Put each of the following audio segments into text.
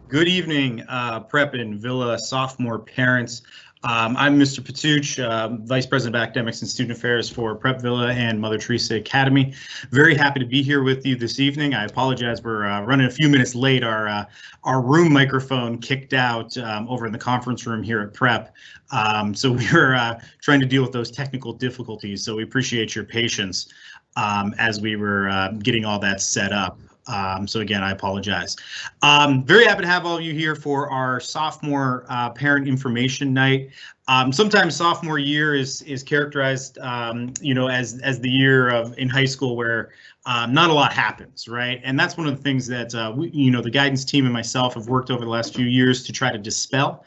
Good evening, Prep and Villa sophomore parents. I'm Mr. Patuch, Vice President of Academics and Student Affairs for Prep Villa and Mother Teresa Academy. Very happy to be here with you this evening. I apologize, we're running a few minutes late. Our room microphone kicked out over in the conference room here at Prep. So we were trying to deal with those technical difficulties. So we appreciate your patience as we were getting all that set up. So again, I apologize. Very happy to have all of you here for our sophomore parent information night. Sometimes sophomore year is characterized, as the year of in high school where not a lot happens, right? And that's one of the things that the guidance team and myself have worked over the last few years to try to dispel.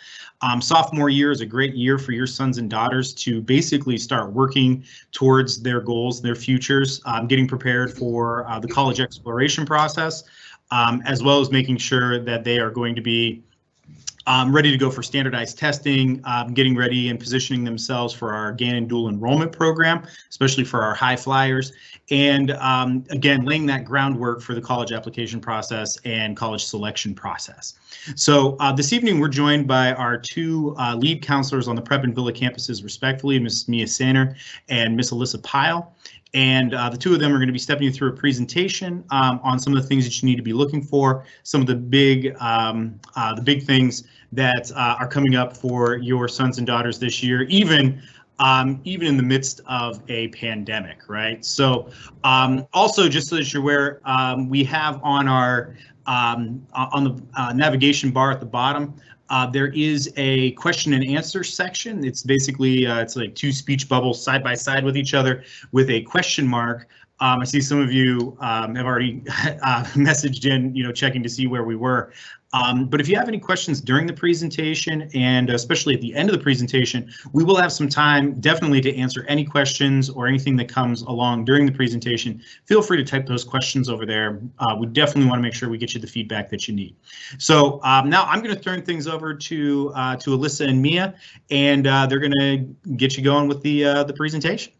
Sophomore year is a great year for your sons and daughters to basically start working towards their goals, their futures, getting prepared for the college exploration process, as well as making sure that they are going to be ready to go for standardized testing, getting ready and positioning themselves for our Gannon dual enrollment program, especially for our high flyers, and again, laying that groundwork for the college application process and college selection process. So this evening, we're joined by our two lead counselors on the Prep and Villa campuses, respectively, Ms. Mia Sander and Ms. Alyssa Pyle. And the two of them are going to be stepping you through a presentation on some of the things that you need to be looking for, some of the big things that are coming up for your sons and daughters this year, even in the midst of a pandemic, right? So also, just so that you're aware, we have on our on the navigation bar at the bottom, there is a question and answer section. It's basically it's like two speech bubbles side by side with each other with a question mark. I see some of you have already messaged in, checking to see where we were. But if you have any questions during the presentation, and especially at the end of the presentation, we will have some time definitely to answer any questions or anything that comes along during the presentation. Feel free to type those questions over there. We definitely want to make sure we get you the feedback that you need. So now I'm going to turn things over to Alyssa and Mia, and they're going to get you going with the presentation.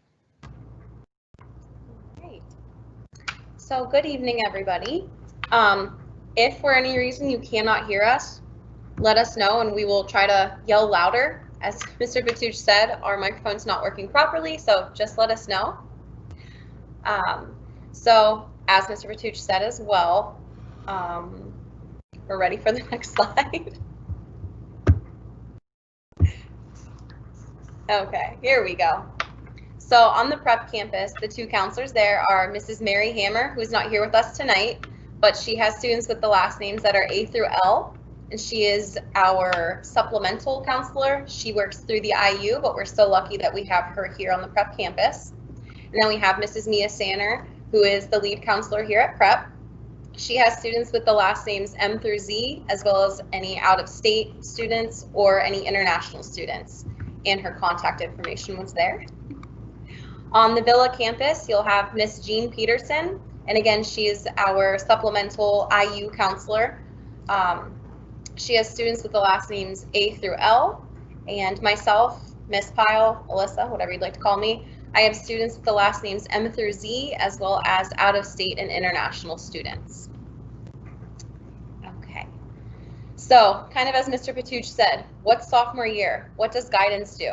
Great. So good evening, everybody. If for any reason you cannot hear us, let us know and we will try to yell louder. As Mr. Batuch said, our microphone's not working properly, so just let us know. So as Mr. Batuch said as well, we're ready for the next slide. Okay, here we go. So on the Prep campus, the two counselors there are Mrs. Mary Hammer, who's not here with us tonight, but she has students with the last names that are A through L, and she is our supplemental counselor. She works through the IU, but we're so lucky that we have her here on the Prep campus. And then we have Mrs. Mia Sander, who is the lead counselor here at Prep. She has students with the last names M through Z, as well as any out-of-state students or any international students, and her contact information was there. On the Villa campus, you'll have Miss Jean Peterson, and again, she is our supplemental IU counselor. She has students with the last names A through L, and myself, Miss Pyle, Alyssa, whatever you'd like to call me, I have students with the last names M through Z, as well as out-of-state and international students. Okay, so kind of as Mr. Patuch said, what's sophomore year? What does guidance do?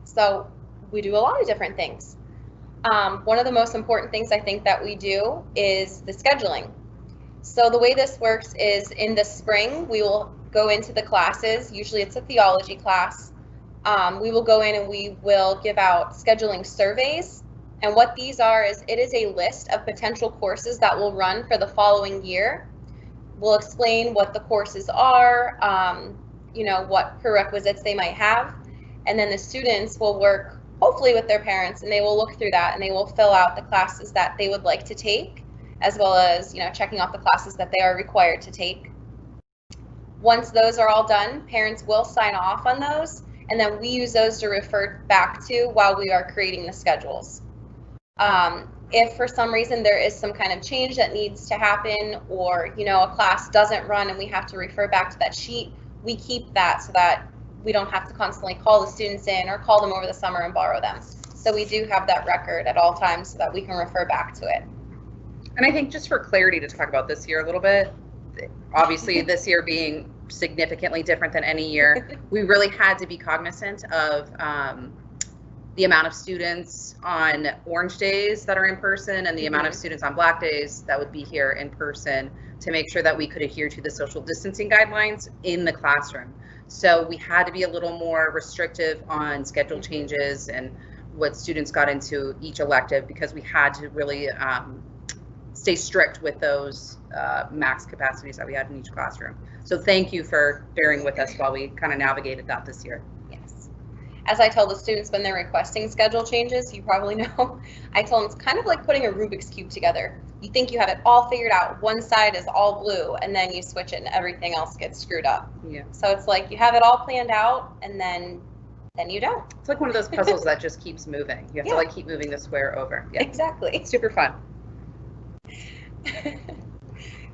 So we do a lot of different things. One of the most important things I think that we do is the scheduling. So the way this works is in the spring, we will go into the classes. Usually it's a theology class. We will go in and we will give out scheduling surveys. And what these are is it is a list of potential courses that will run for the following year. We'll explain what the courses are, what prerequisites they might have. And then the students will work hopefully with their parents, and they will look through that and they will fill out the classes that they would like to take, as well as checking off the classes that they are required to take. Once those are all done, parents will sign off on those, and then we use those to refer back to while we are creating the schedules. If for some reason there is some kind of change that needs to happen, or a class doesn't run and we have to refer back to that sheet, we keep that so that we don't have to constantly call the students in or call them over the summer and borrow them. So we do have that record at all times so that we can refer back to it. And I think just for clarity to talk about this year a little bit, obviously this year being significantly different than any year, we really had to be cognizant of the amount of students on orange days that are in person and the amount of students on black days that would be here in person, to make sure that we could adhere to the social distancing guidelines in the classroom. So we had to be a little more restrictive on schedule changes and what students got into each elective, because we had to really stay strict with those max capacities that we had in each classroom. So thank you for bearing with us while we kind of navigated that this year. Yes. As I tell the students when they're requesting schedule changes, you probably know, I tell them it's kind of like putting a Rubik's Cube together. You think you have it all figured out. One side is all blue, and then you switch it and everything else gets screwed up. Yeah. So it's like you have it all planned out, and then you don't. It's like one of those puzzles that just keeps moving. You have to like keep moving the square over. Yeah. Exactly. It's super fun.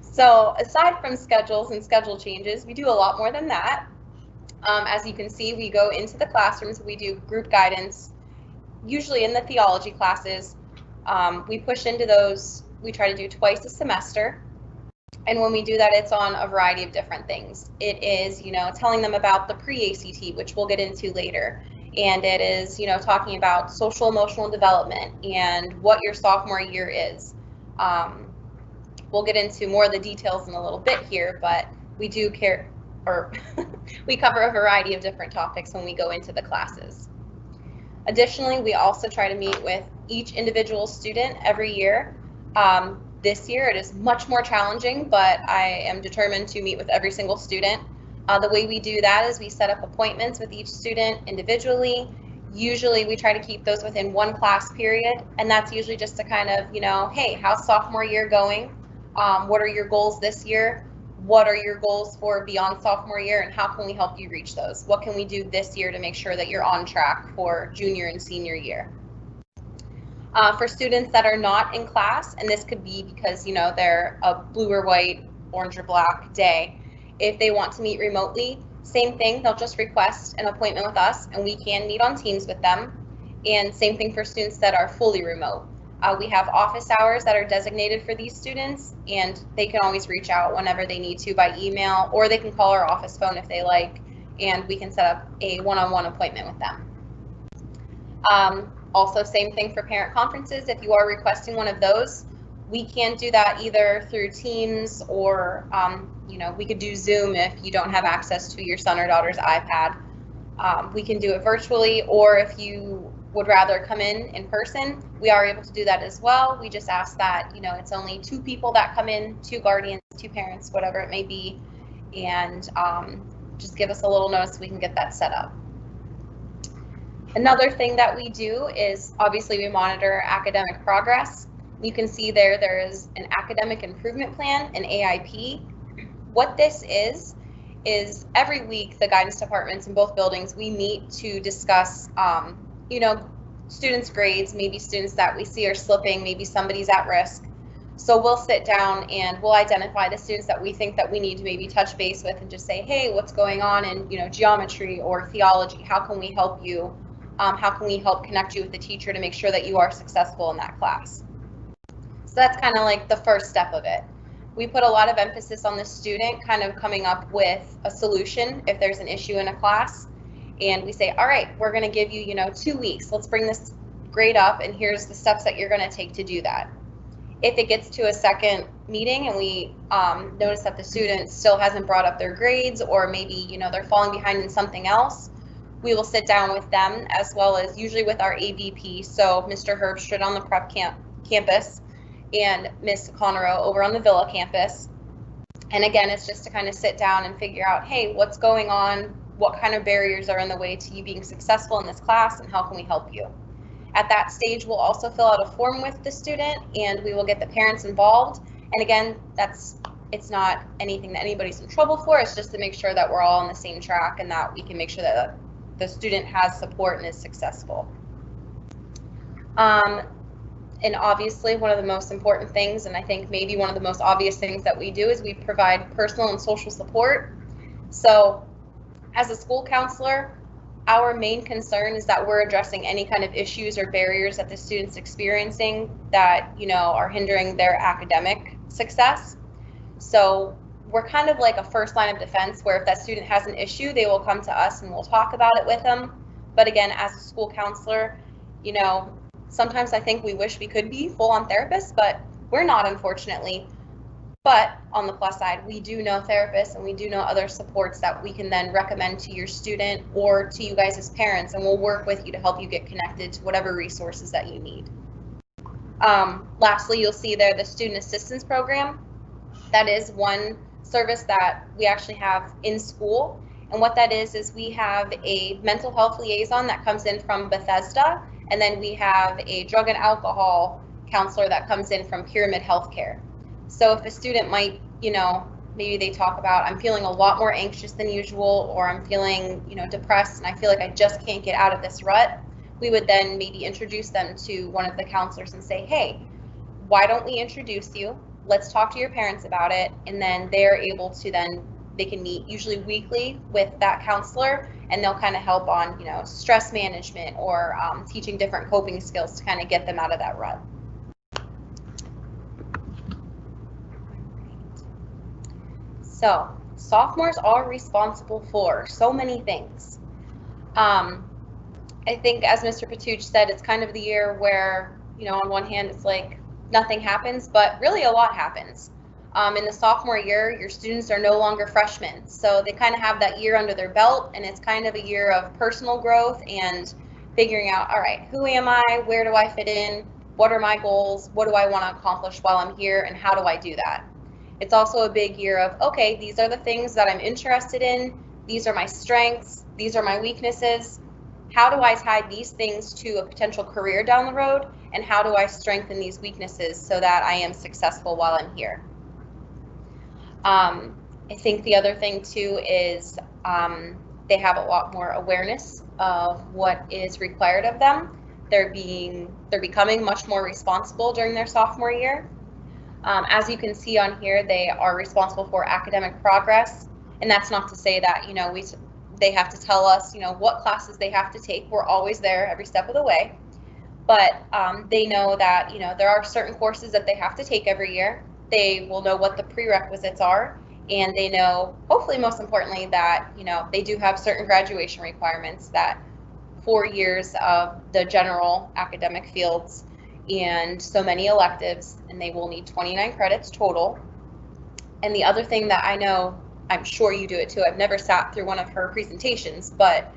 So aside from schedules and schedule changes, we do a lot more than that. As you can see, we go into the classrooms, we do group guidance, usually in the theology classes. We push into those, we try to do twice a semester. And when we do that, it's on a variety of different things. It is, telling them about the pre-ACT, which we'll get into later. And it is, talking about social emotional development and what your sophomore year is. We'll get into more of the details in a little bit here, but we do care, or we cover a variety of different topics when we go into the classes. Additionally, we also try to meet with each individual student every year. This year it is much more challenging, but I am determined to meet with every single student. The way we do that is we set up appointments with each student individually. Usually we try to keep those within one class period, and that's usually just to kind of, hey, how's sophomore year going? What are your goals this year? What are your goals for beyond sophomore year, and how can we help you reach those? What can we do this year to make sure that you're on track for junior and senior year? For students that are not in class, and this could be because, they're a blue or white, orange or black day, if they want to meet remotely, same thing, they'll just request an appointment with us and we can meet on Teams with them. And same thing for students that are fully remote. We have office hours that are designated for these students, and they can always reach out whenever they need to by email, or they can call our office phone if they like, and we can set up a one-on-one appointment with them. Also, same thing for parent conferences. If you are requesting one of those, we can do that either through Teams or, we could do Zoom if you don't have access to your son or daughter's iPad. We can do it virtually, or if you would rather come in person, we are able to do that as well. We just ask that, it's only 2 people that come in, 2 guardians, 2 parents, whatever it may be, and just give us a little notice so we can get that set up. Another thing that we do is obviously we monitor academic progress. You can see there is an academic improvement plan, an AIP. What this is every week the guidance departments in both buildings, we meet to discuss students' grades, maybe students that we see are slipping, maybe somebody's at risk. So we'll sit down and we'll identify the students that we think that we need to maybe touch base with and just say, hey, what's going on in geometry or theology? How can we help you? How can we help connect you with the teacher to make sure that you are successful in that class? So that's kind of like the first step of it. We put a lot of emphasis on the student kind of coming up with a solution if there's an issue in a class. And we say, all right, we're going to give you, 2 weeks. Let's bring this grade up, and here's the steps that you're going to take to do that. If it gets to a second meeting and we notice that the student still hasn't brought up their grades, or maybe, they're falling behind in something else, we will sit down with them, as well as usually with our AVP, so Mr. Herbstreit on the prep campus and Miss Conroe over on the Villa campus. And again, it's just to kind of sit down and figure out, hey, what's going on? What kind of barriers are in the way to you being successful in this class, and how can we help you? At that stage, we'll also fill out a form with the student, and we will get the parents involved. And again, it's not anything that anybody's in trouble for. It's just to make sure that we're all on the same track and that we can make sure that the student has support and is successful. And obviously, one of the most important things, and I think maybe one of the most obvious things that we do, is we provide personal and social support. So as a school counselor, our main concern is that we're addressing any kind of issues or barriers that the student's experiencing that, are hindering their academic success. So we're kind of like a first line of defense where if that student has an issue, they will come to us and we'll talk about it with them. But again, as a school counselor, you know, sometimes I think we wish we could be full-on therapists, but we're not, unfortunately. But on the plus side, we do know therapists and we do know other supports that we can then recommend to your student or to you guys as parents, and we'll work with you to help you get connected to whatever resources that you need. Lastly, you'll see there the Student Assistance Program. That is one service that we actually have in school. And what that is we have a mental health liaison that comes in from Bethesda, and then we have a drug and alcohol counselor that comes in from Pyramid Healthcare. So if a student might, you know, maybe they talk about, I'm feeling a lot more anxious than usual, or I'm feeling, you know, depressed and I feel like I just can't get out of this rut, we would then maybe introduce them to one of the counselors and say, hey, why don't we introduce you? Let's talk to your parents about it. And then they're able to then, they can meet usually weekly with that counselor, and they'll kind of help on, you know, stress management or teaching different coping skills to kind of get them out of that rut. So sophomores are responsible for so many things. I think, as Mr. Patuch said, it's kind of the year where, you know, on one hand, it's like nothing happens, but really a lot happens. In the sophomore year, your students are no longer freshmen, so they kind of have that year under their belt, and it's kind of a year of personal growth and figuring out, all right, who am I, where do I fit in, what are my goals, what do I want to accomplish while I'm here, and how do I do that? It's also a big year of, okay, these are the things that I'm interested in, these are my strengths, these are my weaknesses. How do I tie these things to a potential career down the road, and how do I strengthen these weaknesses so that I am successful while I'm here? I think the other thing too is they have a lot more awareness of what is required of them. They're becoming much more responsible during their sophomore year. As you can see on here, they are responsible for academic progress, and that's not to say that, you know, they have to tell us, you know, what classes they have to take. We're always there every step of the way, but they know that, you know, there are certain courses that they have to take every year. They will know what the prerequisites are, and they know, hopefully most importantly, that, you know, they do have certain graduation requirements, that 4 years of the general academic fields and so many electives, and they will need 29 credits total. And the other thing that I know, I'm sure you do it too, I've never sat through one of her presentations, but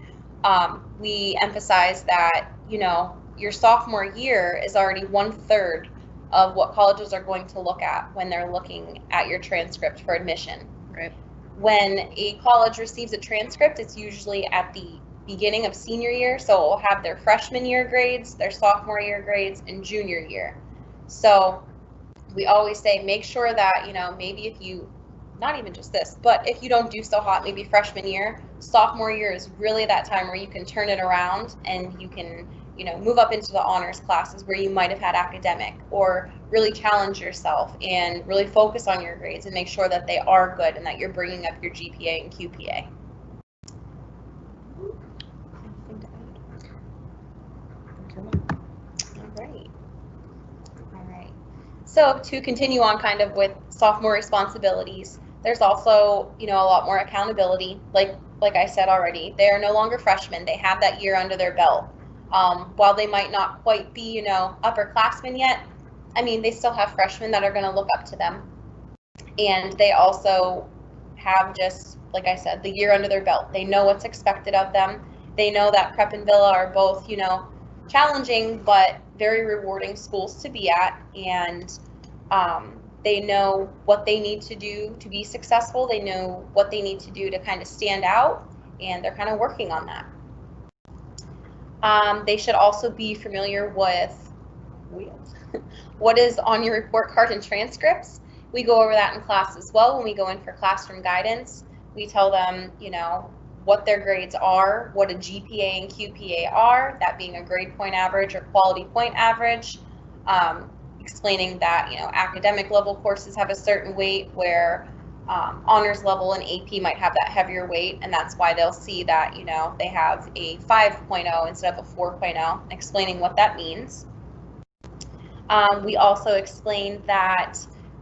we emphasize that, you know, your sophomore year is already 1/3 of what colleges are going to look at when they're looking at your transcript for admission. Right. When a college receives a transcript, it's usually at the beginning of senior year, so it will have their freshman year grades, their sophomore year grades, and junior year. So we always say, make sure that, you know, maybe if you, not even just this, but if you don't do so hot, maybe freshman year, sophomore year is really that time where you can turn it around and you can, you know, move up into the honors classes where you might have had academic, or really challenge yourself and really focus on your grades and make sure that they are good and that you're bringing up your GPA and QPA. All right. So to continue on kind of with sophomore responsibilities, there's also, you know, a lot more accountability. Like I said already, they are no longer freshmen. They have that year under their belt. While they might not quite be, you know, upperclassmen yet, I mean, they still have freshmen that are going to look up to them. And they also have, just like I said, the year under their belt. They know what's expected of them. They know that Prep and Villa are both, you know, challenging but very rewarding schools to be at, and they know what they need to do to be successful. They know what they need to do to kind of stand out, and they're kind of working on that. They should also be familiar with what is on your report card and transcripts. We go over that in class as well when we go in for classroom guidance. We tell them, you know, what their grades are, what a GPA and QPA are, that being a grade point average or quality point average, explaining that, you know, academic level courses have a certain weight where honors level and AP might have that heavier weight, and that's why they'll see that, you know, they have a 5.0 instead of a 4.0, explaining what that means. We also explained that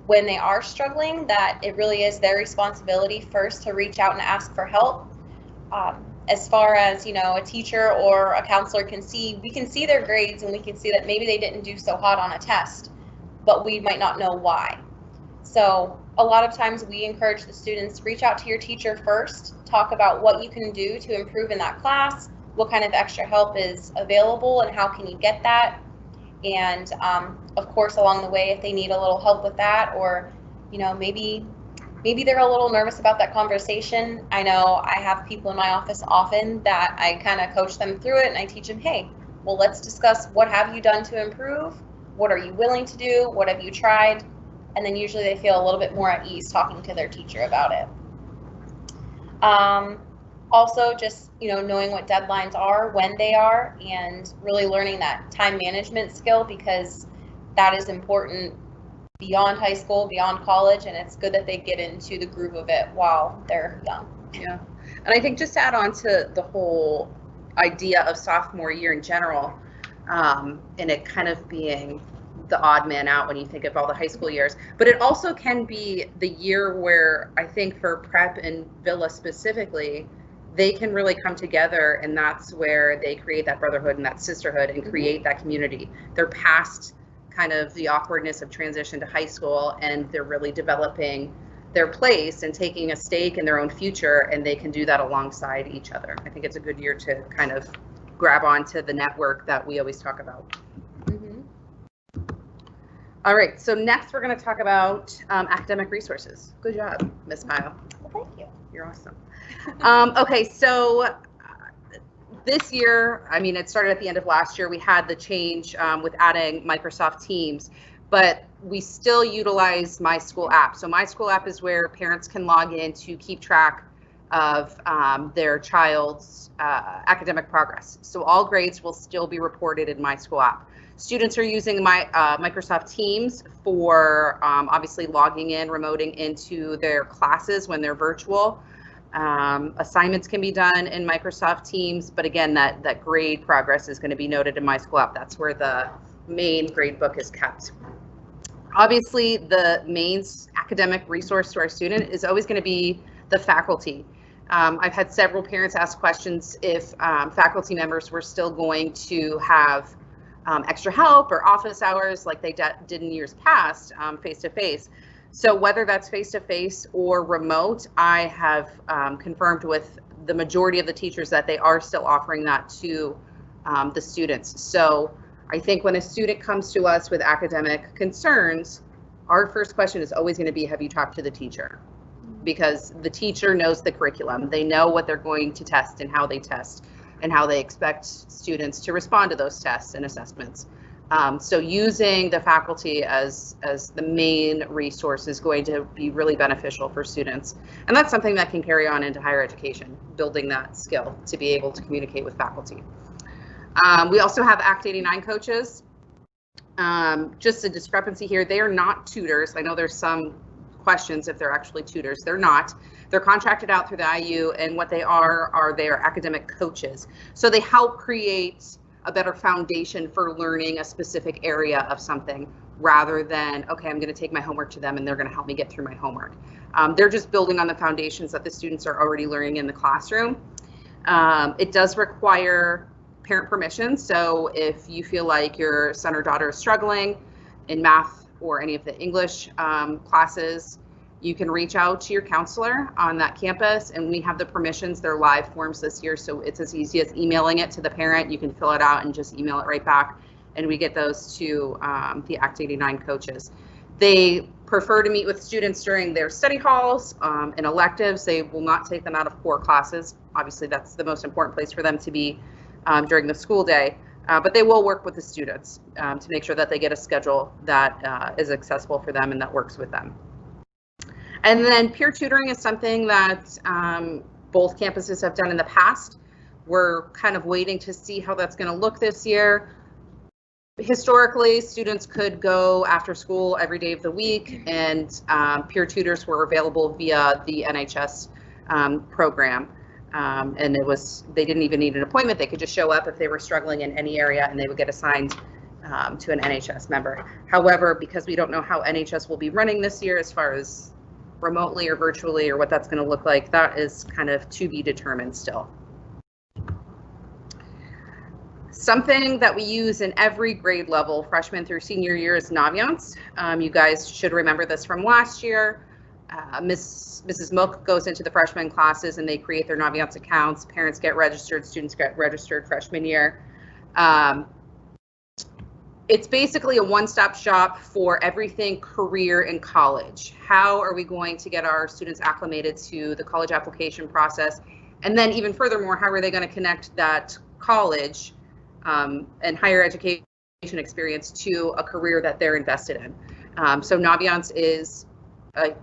when they are struggling, that it really is their responsibility first to reach out and ask for help. As far as, a teacher or a counselor we can see their grades, and we can see that maybe they didn't do so hot on a test, but we might not know why. So a lot of times we encourage the students to reach out to your teacher first, talk about what you can do to improve in that class, what kind of extra help is available and how can you get that. And of course, along the way, if they need a little help with that, or maybe they're a little nervous about that conversation. I know I have people in my office often that I kind of coach them through it, and I teach them, hey, well, let's discuss what have you done to improve? What are you willing to do? What have you tried? And then usually they feel a little bit more at ease talking to their teacher about it. Also, just knowing what deadlines are, when they are, and really learning that time management skill, because that is important beyond high school, beyond college, and it's good that they get into the groove of it while they're young. Yeah, and I think just to add on to the whole idea of sophomore year in general, and it kind of being the odd man out when you think of all the high school years, but it also can be the year where I think for prep and Villa specifically, they can really come together, and that's where they create that brotherhood and that sisterhood and create that community. They're past kind of the awkwardness of transition to high school, and they're really developing their place and taking a stake in their own future, and they can do that alongside each other. I think it's a good year to kind of grab onto the network that we always talk about. All right, so next we're going to talk about academic resources. Good job, Ms. Kyle. Well, thank you. You're awesome. Okay, so this year, I mean, it started at the end of last year. We had the change with adding Microsoft Teams, but we still utilize My School app. So My School app is where parents can log in to keep track of their child's academic progress. So all grades will still be reported in My School app. Students are using Microsoft Teams for obviously logging in, remoting into their classes when they're virtual. Assignments can be done in Microsoft Teams, but again, that grade progress is going to be noted in My School app. That's where the main grade book is kept. Obviously, the main academic resource to our student is always going to be the faculty. I've had several parents ask questions if faculty members were still going to have extra help or office hours like they did in years past, face-to-face. So whether that's face-to-face or remote, I have confirmed with the majority of the teachers that they are still offering that to the students. So I think when a student comes to us with academic concerns, our first question is always going to be, have you talked to the teacher? Because the teacher knows the curriculum. They know what they're going to test and how they test and how they expect students to respond to those tests and assessments. So using the faculty as the main resource is going to be really beneficial for students. And that's something that can carry on into higher education, building that skill to be able to communicate with faculty. We also have Act 89 coaches. Just a discrepancy here, they are not tutors. I know there's some questions if they're actually tutors. They're not. They're contracted out through the IU, and what they are their academic coaches. So they help create a better foundation for learning a specific area of something rather than, okay, I'm going to take my homework to them and they're going to help me get through my homework. They're just building on the foundations that the students are already learning in the classroom. It does require parent permission. So if you feel like your son or daughter is struggling in math or any of the English classes, you can reach out to your counselor on that campus, and we have the permissions. They're live forms this year, so it's as easy as emailing it to the parent. You can fill it out and just email it right back, and we get those to the Act 89 coaches. They prefer to meet with students during their study halls and electives. They will not take them out of core classes. Obviously, that's the most important place for them to be during the school day, but they will work with the students to make sure that they get a schedule that is accessible for them and that works with them. And then peer tutoring is something that both campuses have done in the past. We're kind of waiting to see how that's going to look this year. Historically, students could go after school every day of the week, and peer tutors were available via the NHS program. And they didn't even need an appointment. They could just show up if they were struggling in any area, and they would get assigned to an NHS member. However, because we don't know how NHS will be running this year as far as remotely or virtually or what that's going to look like, that is kind of to be determined still. Something that we use in every grade level, freshman through senior year, is Naviance. You guys should remember this from last year. Mrs. Mook goes into the freshman classes and they create their Naviance accounts. Parents get registered, students get registered freshman year. It's basically a one-stop shop for everything career and college. How are we going to get our students acclimated to the college application process? And then even furthermore, how are they going to connect that college and higher education experience to a career that they're invested in? So Naviance is a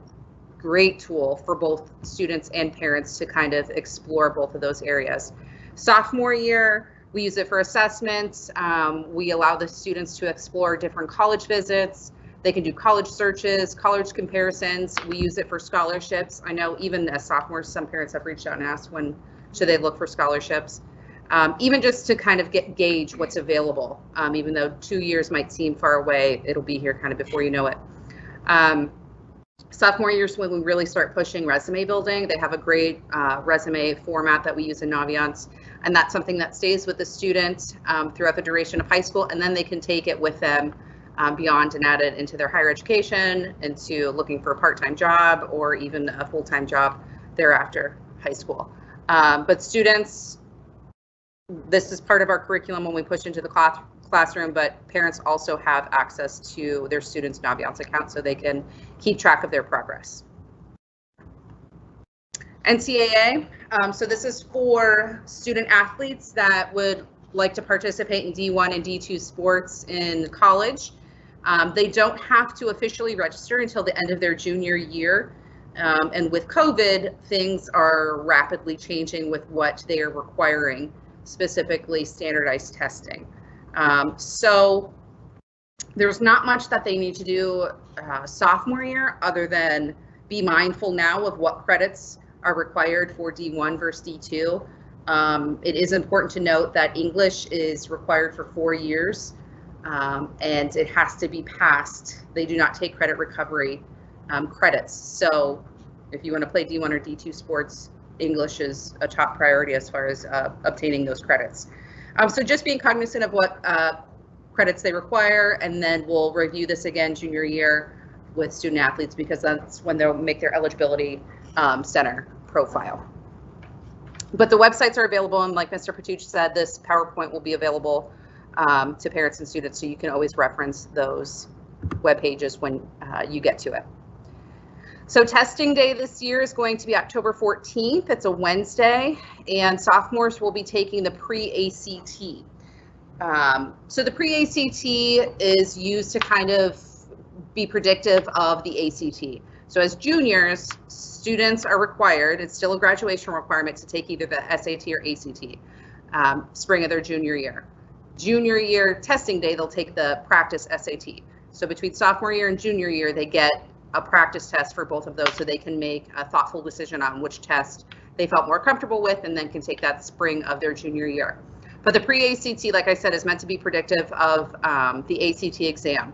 great tool for both students and parents to kind of explore both of those areas. Sophomore year, we use it for assessments. We allow the students to explore different college visits. They can do college searches, college comparisons. We use it for scholarships. I know even as sophomores, some parents have reached out and asked when should they look for scholarships. Even just to kind of gauge what's available. Even though 2 years might seem far away, it'll be here kind of before you know it. Sophomore year is when we really start pushing resume building. They have a great resume format that we use in Naviance, and that's something that stays with the student throughout the duration of high school, and then they can take it with them beyond and add it into their higher education, into looking for a part-time job or even a full-time job thereafter high school. But students, this is part of our curriculum when we push into the classroom, but parents also have access to their students' Naviance account so they can keep track of their progress. NCAA, so this is for student athletes that would like to participate in D1 and D2 sports in college. They don't have to officially register until the end of their junior year. And with COVID, things are rapidly changing with what they are requiring, specifically standardized testing. So there's not much that they need to do sophomore year other than be mindful now of what credits are required for D1 versus D2. It is important to note that English is required for 4 years and it has to be passed. They do not take credit recovery credits. So if you want to play D1 or D2 sports, English is a top priority as far as obtaining those credits. So just being cognizant of what credits they require, and then we'll review this again junior year with student athletes because that's when they'll make their eligibility center profile. But the websites are available, and like Mr. Patuch said, this PowerPoint will be available to parents and students, so you can always reference those web pages when you get to it. So testing day this year is going to be October 14th. It's a Wednesday, and sophomores will be taking the pre-ACT. So the pre-ACT is used to kind of be predictive of the ACT. So as juniors, students are required, it's still a graduation requirement, to take either the SAT or ACT, spring of their junior year. Junior year testing day, they'll take the practice SAT. So between sophomore year and junior year, they get a practice test for both of those so they can make a thoughtful decision on which test they felt more comfortable with and then can take that spring of their junior year. But the pre-ACT, like I said, is meant to be predictive of the ACT exam.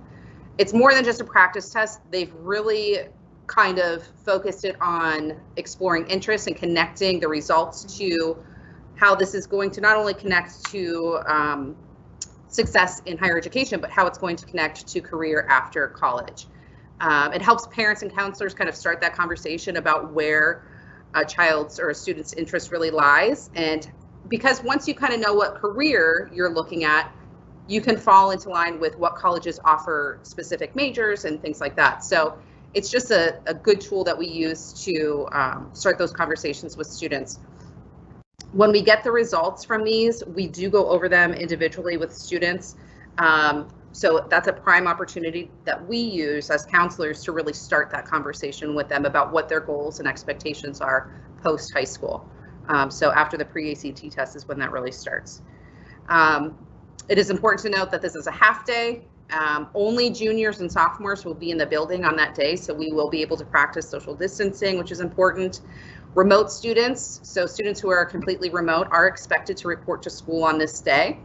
It's more than just a practice test. They've really kind of focused it on exploring interest and connecting the results to how this is going to not only connect to success in higher education, but how it's going to connect to career after college. It helps parents and counselors kind of start that conversation about where a child's or a student's interest really lies. And because once you kind of know what career you're looking at, you can fall into line with what colleges offer specific majors and things like that. So it's just a good tool that we use to start those conversations with students. When we get the results from these, we do go over them individually with students. So that's a prime opportunity that we use as counselors to really start that conversation with them about what their goals and expectations are post high school. So after the pre-ACT test is when that really starts. It is important to note that this is a half day. Only juniors and sophomores will be in the building on that day, so we will be able to practice social distancing, which is important. Remote students, so students who are completely remote, are expected to report to school on this day.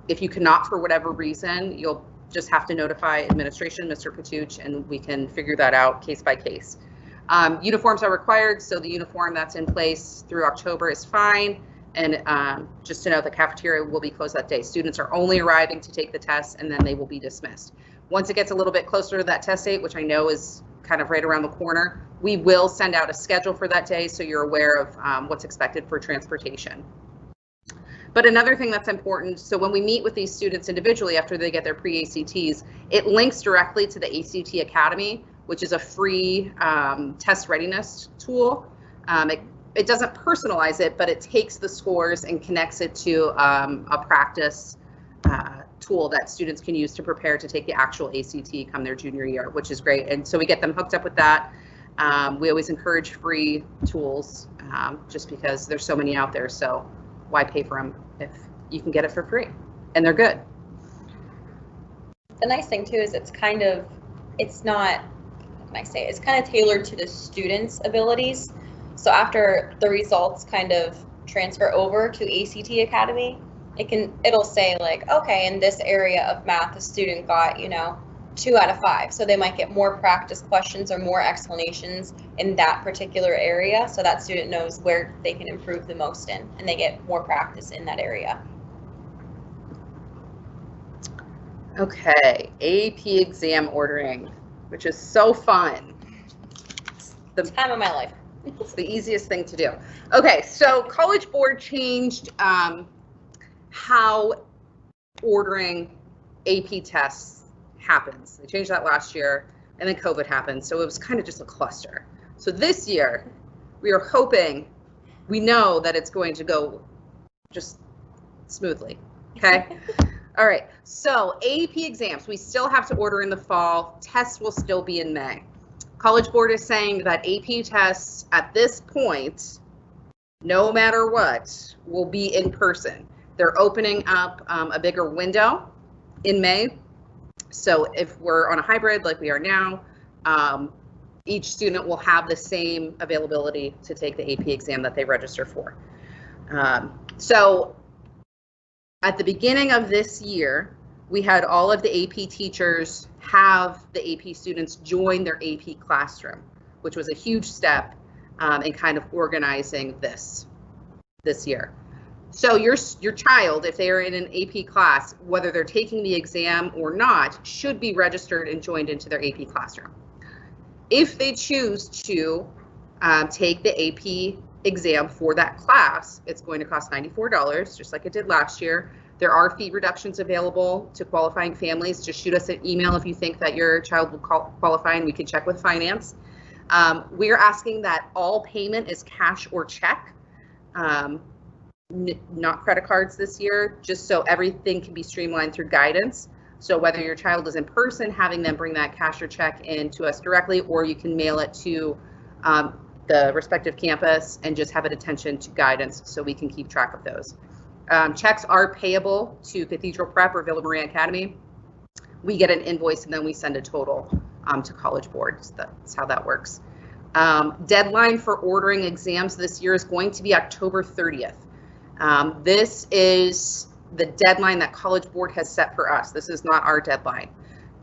If you cannot for whatever reason, you'll just have to notify administration, Mr. Patuch, and we can figure that out case by case. Uniforms are required, so the uniform that's in place through October is fine. And just to know, the cafeteria will be closed that day. Students are only arriving to take the test, and then they will be dismissed. Once it gets a little bit closer to that test date, which I know is kind of right around the corner, we will send out a schedule for that day so you're aware of what's expected for transportation. But another thing that's important, so when we meet with these students individually after they get their pre-ACTs, it links directly to the ACT Academy, which is a free test readiness tool. It doesn't personalize it, but it takes the scores and connects it to a practice tool that students can use to prepare to take the actual ACT come their junior year, which is great. And so we get them hooked up with that. We always encourage free tools just because there's so many out there. So why pay for them if you can get it for free and they're good? The nice thing too is it's kind of tailored to the student's abilities. So after the results kind of transfer over to ACT Academy, it'll say like, okay, in this area of math, the student got, 2 out of 5. So they might get more practice questions or more explanations in that particular area. So that student knows where they can improve the most in, and they get more practice in that area. Okay, AP exam ordering, which is so fun. It's the time of my life. It's the easiest thing to do. Okay, so College Board changed how ordering AP tests happens. They changed that last year, and then COVID happened, so it was kind of just a cluster. So this year, we are hoping, we know that it's going to go just smoothly, okay? All right, so AP exams, we still have to order in the fall. Tests will still be in May. College Board is saying that AP tests at this point, no matter what, will be in person. They're opening up a bigger window in May. So if we're on a hybrid like we are now, each student will have the same availability to take the AP exam that they register for. So at the beginning of this year, we had all of the AP teachers have the AP students join their AP classroom, which was a huge step in kind of organizing this year. So your child, if they are in an AP class, whether they're taking the exam or not, should be registered and joined into their AP classroom. If they choose to take the AP exam for that class, it's going to cost $94, just like it did last year. There are fee reductions available to qualifying families. Just shoot us an email if you think that your child will qualify, and we can check with finance. We're asking that all payment is cash or check. Not credit cards this year, just so everything can be streamlined through guidance. So whether your child is in person, having them bring that cash or check in to us directly, or you can mail it to the respective campus and just have it attention to guidance so we can keep track of those. Checks are payable to Cathedral Prep or Villa Maria Academy. We get an invoice and then we send a total to College Board. So that's how that works. Deadline for ordering exams this year is going to be October 30th. This is the deadline that College Board has set for us. This is not our deadline.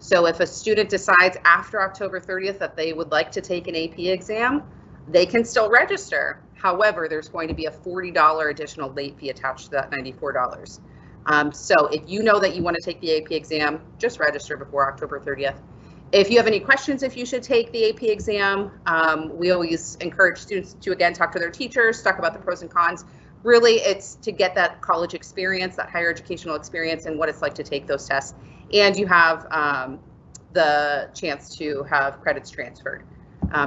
So if a student decides after October 30th that they would like to take an AP exam, they can still register. However, there's going to be a $40 additional late fee attached to that $94. So if you know that you want to take the AP exam, just register before October 30th. If you have any questions if you should take the AP exam, we always encourage students to, again, talk to their teachers, talk about the pros and cons. Really, it's to get that college experience, that higher educational experience, and what it's like to take those tests. And you have the chance to have credits transferred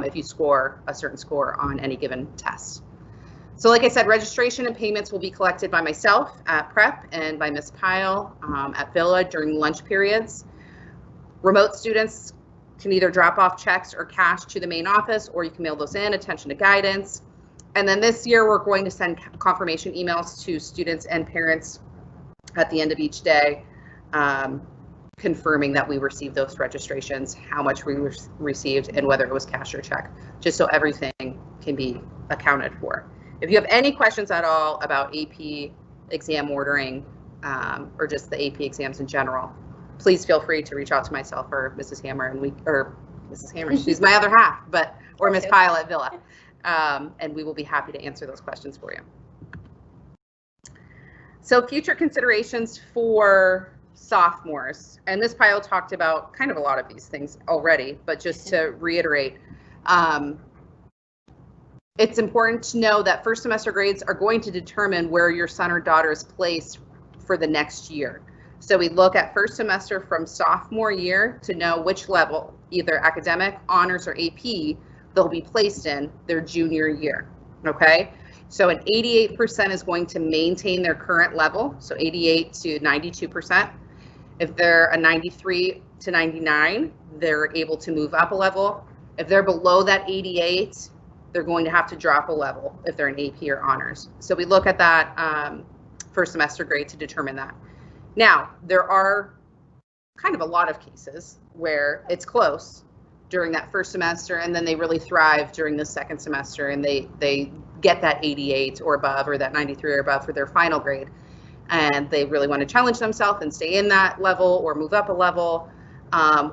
if you score a certain score on any given test. So like I said, registration and payments will be collected by myself at Prep and by Ms. Pyle at Villa during lunch periods. Remote students can either drop off checks or cash to the main office, or you can mail those in, attention to guidance. And then this year, we're going to send confirmation emails to students and parents at the end of each day, confirming that we received those registrations, how much we received, and whether it was cash or check, just so everything can be accounted for. If you have any questions at all about AP exam ordering, or just the AP exams in general, please feel free to reach out to myself or Mrs. Hammer, or Mrs. Hammer, she's my other half, or Ms. Pyle at Villa, and we will be happy to answer those questions for you. So future considerations for sophomores, and Ms. Pyle talked about kind of a lot of these things already, but just to reiterate, it's important to know that first semester grades are going to determine where your son or daughter is placed for the next year. So we look at first semester from sophomore year to know which level, either academic, honors, or AP, they'll be placed in their junior year, okay? So an 88% is going to maintain their current level, so 88 to 92%. If they're a 93 to 99, they're able to move up a level. If they're below that 88, they're going to have to drop a level if they're an AP or honors. So we look at that first semester grade to determine that. Now, there are kind of a lot of cases where it's close during that first semester, and then they really thrive during the second semester, and they get that 88 or above, or that 93 or above for their final grade, and they really want to challenge themselves and stay in that level or move up a level.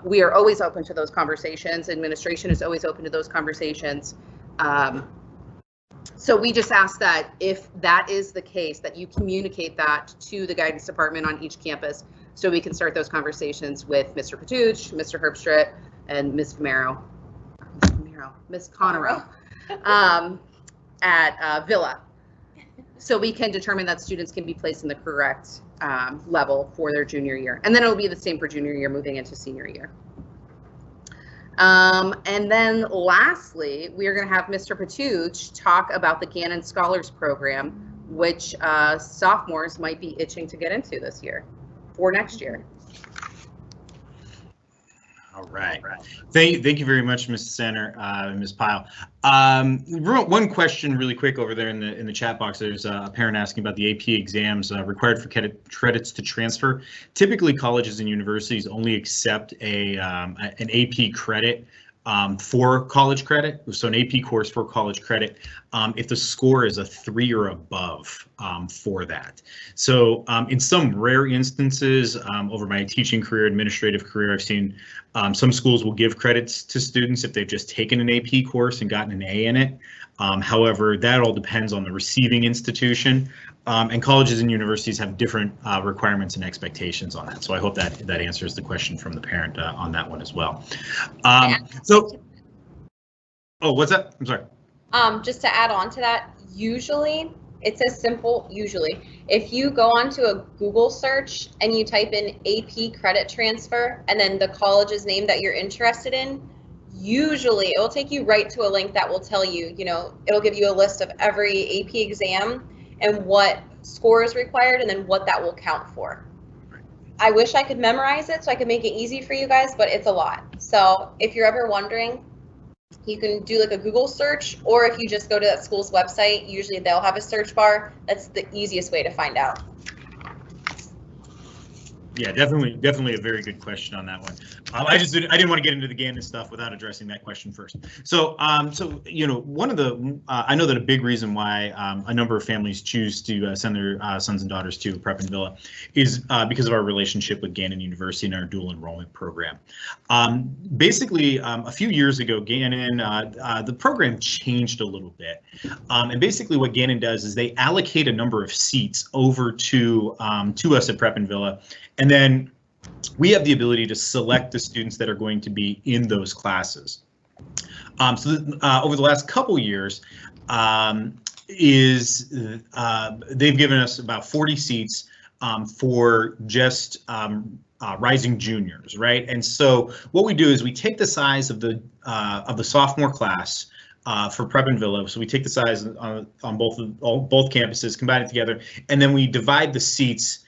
We are always open to those conversations. Administration is always open to those conversations. So we just ask that if that is the case, that you communicate that to the guidance department on each campus, so we can start those conversations with Mr. Patuch, Mr. Herbstritt, and Ms. Conero at Villa. So we can determine that students can be placed in the correct level for their junior year. And then it'll be the same for junior year moving into senior year. And then lastly, we are going to have Mr. Patuch talk about the Gannon Scholars Program, which sophomores might be itching to get into this year for next year. All right. Thank you very much, Mr. Center and Ms. Pyle. One question really quick over there in the chat box. There's a parent asking about the AP exams required for credits to transfer. Typically, colleges and universities only accept an AP credit for college credit, so an AP course for college credit, if the score is a 3 or above for that. So in some rare instances, over my teaching career, administrative career, I've seen some schools will give credits to students if they've just taken an AP course and gotten an A in it. However, that all depends on the receiving institution, and colleges and universities have different requirements and expectations on that. So I hope that answers the question from the parent on that one as well. Oh, what's that? I'm sorry. Just to add on to that, usually it's as simple, if you go onto a Google search and you type in AP credit transfer and then the college's name that you're interested in, usually it will take you right to a link that will tell you, it'll give you a list of every AP exam and what score is required and then what that will count for. I wish I could memorize it so I could make it easy for you guys, but it's a lot. So if you're ever wondering, you can do like a Google search, or if you just go to that school's website, usually they'll have a search bar. That's the easiest way to find out. Yeah, definitely a very good question on that one. I didn't want to get into the Gannon stuff without addressing that question first. So, one of the I know that a big reason why a number of families choose to send their sons and daughters to Prep and Villa is because of our relationship with Gannon University and our dual enrollment program. Basically, a few years ago, Gannon the program changed a little bit, and basically what Gannon does is they allocate a number of seats over to us at Prep and Villa, and then we have the ability to select the students that are going to be in those classes. Over the last couple years, they've given us about 40 seats for just rising juniors, right? And so what we do is we take the size of the sophomore class for Prep and Villa. So we take the size on both campuses, combine it together, and then we divide the seats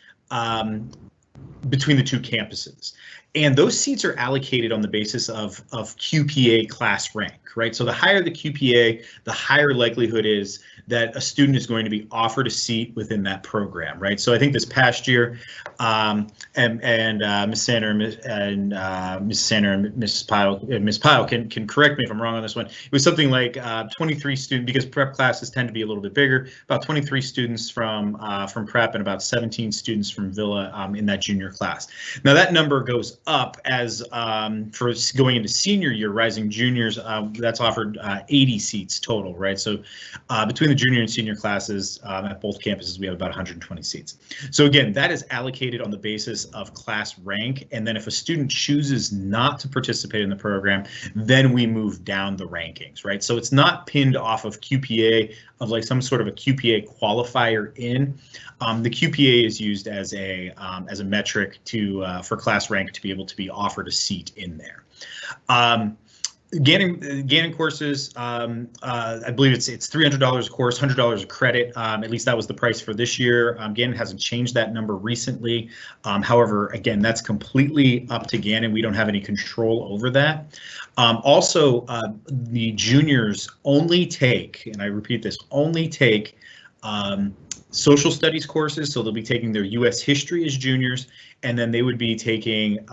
between the two campuses. And those seats are allocated on the basis of QPA class rank, right? So the higher the QPA, the higher likelihood is that a student is going to be offered a seat within that program, right? So I think this past year, Ms. Sander and Ms. Sander and Ms. Pyle can correct me if I'm wrong on this one. It was something like 23 students, because prep classes tend to be a little bit bigger. About 23 students from prep and about 17 students from Villa in that junior class. Now that number goes up as for going into senior year, rising juniors. That's offered 80 seats total, right? So between the junior and senior classes at both campuses, we have about 120 seats. So again, that is allocated on the basis of class rank, and then if a student chooses not to participate in the program, then we move down the rankings, right? So it's not pinned off of QPA, of like some sort of a QPA qualifier in. The QPA is used as a metric for class rank to be able to be offered a seat in there. Gannon courses, I believe it's $300 a course, $100 a credit. At least that was the price for this year. Gannon hasn't changed that number recently. However, again, that's completely up to Gannon. We don't have any control over that. Also, the juniors only take, and I repeat this, only take social studies courses. So they'll be taking their U.S. history as juniors, and then they would be taking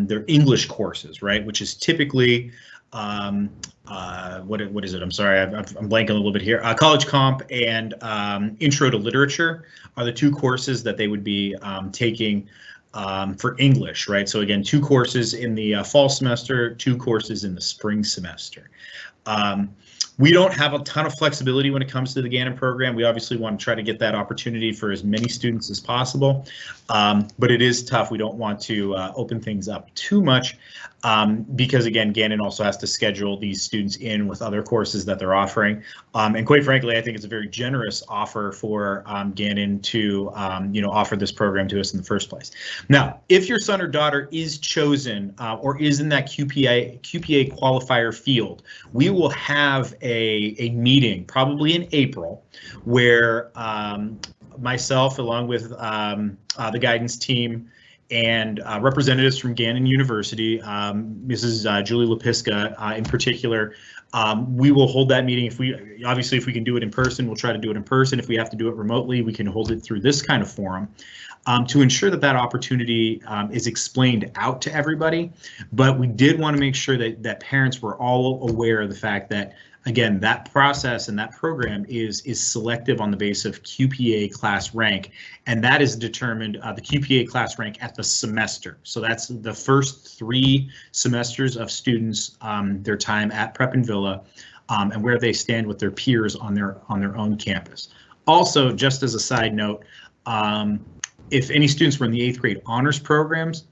their English courses, right? Which is typically what is it? I'm sorry, I'm blanking a little bit here. College Comp and Intro to Literature are the two courses that they would be taking for English, right? So again, 2 courses in the fall semester, 2 courses in the spring semester. We don't have a ton of flexibility when it comes to the Gannon program. We obviously want to try to get that opportunity for as many students as possible, but it is tough. We don't want to open things up too much because, again, Gannon also has to schedule these students in with other courses that they're offering. And quite frankly, I think it's a very generous offer for Gannon to offer this program to us in the first place. Now, if your son or daughter is chosen or is in that QPA qualifier field, we will have a meeting probably in April where myself, along with the guidance team and representatives from Gannon University, Mrs. Julie Lepiska in particular, we will hold that meeting. If we can do it in person, we'll try to do it in person. If we have to do it remotely, we can hold it through this kind of forum to ensure that that opportunity is explained out to everybody. But we did want to make sure that parents were all aware of the fact that, again, that process and that program is selective on the basis of QPA class rank, and that is determined the QPA class rank at the semester. So that's the first 3 semesters of students, their time at Prep and Villa, and where they stand with their peers on their own campus. Also, just as a side note, if any students were in the 8th grade honors programs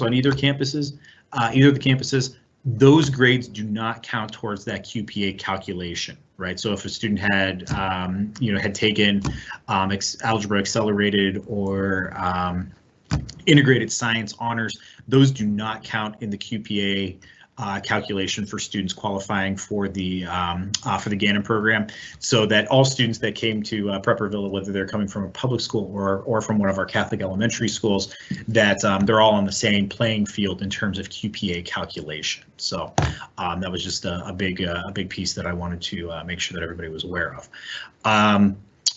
on either of the campuses, those grades do not count towards that QPA calculation, right? So if a student had, had taken algebra accelerated or integrated science honors, those do not count in the QPA calculation for students qualifying for the Gannon program, so that all students that came to Prepper Villa, whether they're coming from a public school or from one of our Catholic elementary schools, that they're all on the same playing field in terms of QPA calculation. So that was just a big piece that I wanted to make sure that everybody was aware of.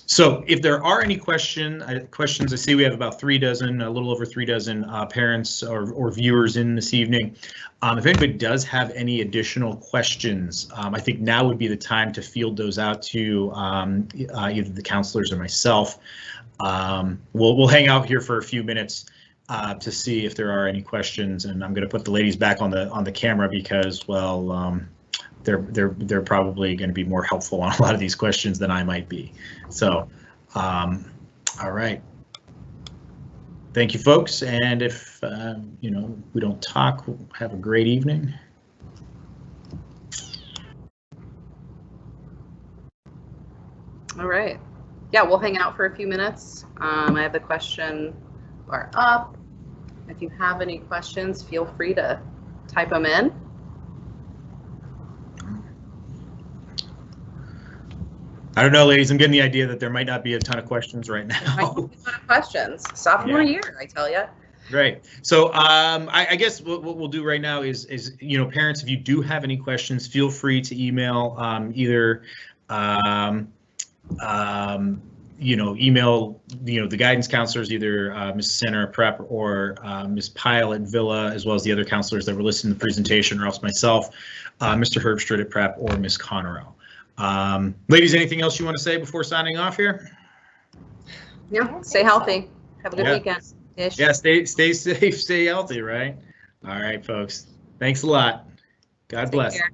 So if there are any questions, I see we have about a little over 3 dozen parents or viewers in this evening. If anybody does have any additional questions, I think now would be the time to field those out to either the counselors or myself. We'll hang out here for a few minutes to see if there are any questions, and I'm going to put the ladies back on the camera because, well, they're probably going to be more helpful on a lot of these questions than I might be. So, all right. Thank you, folks. And if we don't talk, have a great evening. All right. Yeah, we'll hang out for a few minutes. I have the question bar up. If you have any questions, feel free to type them in. I don't know, ladies. I'm getting the idea that there might not be a ton of questions right now. A ton of questions. Sophomore year, I tell you. Right. So I guess what we'll do right now is parents, if you do have any questions, feel free to email either email, the guidance counselors, either Mrs. Center at Prep or Ms. Pyle at Villa, as well as the other counselors that were listed in the presentation, or else myself, Mr. Herbstreit at Prep, or Ms. Conroe. Ladies, anything else you want to say before signing off here? Yeah, stay healthy. Have a good weekend. Yeah, stay safe, stay healthy, right? All right, folks. Thanks a lot. God bless. Take care.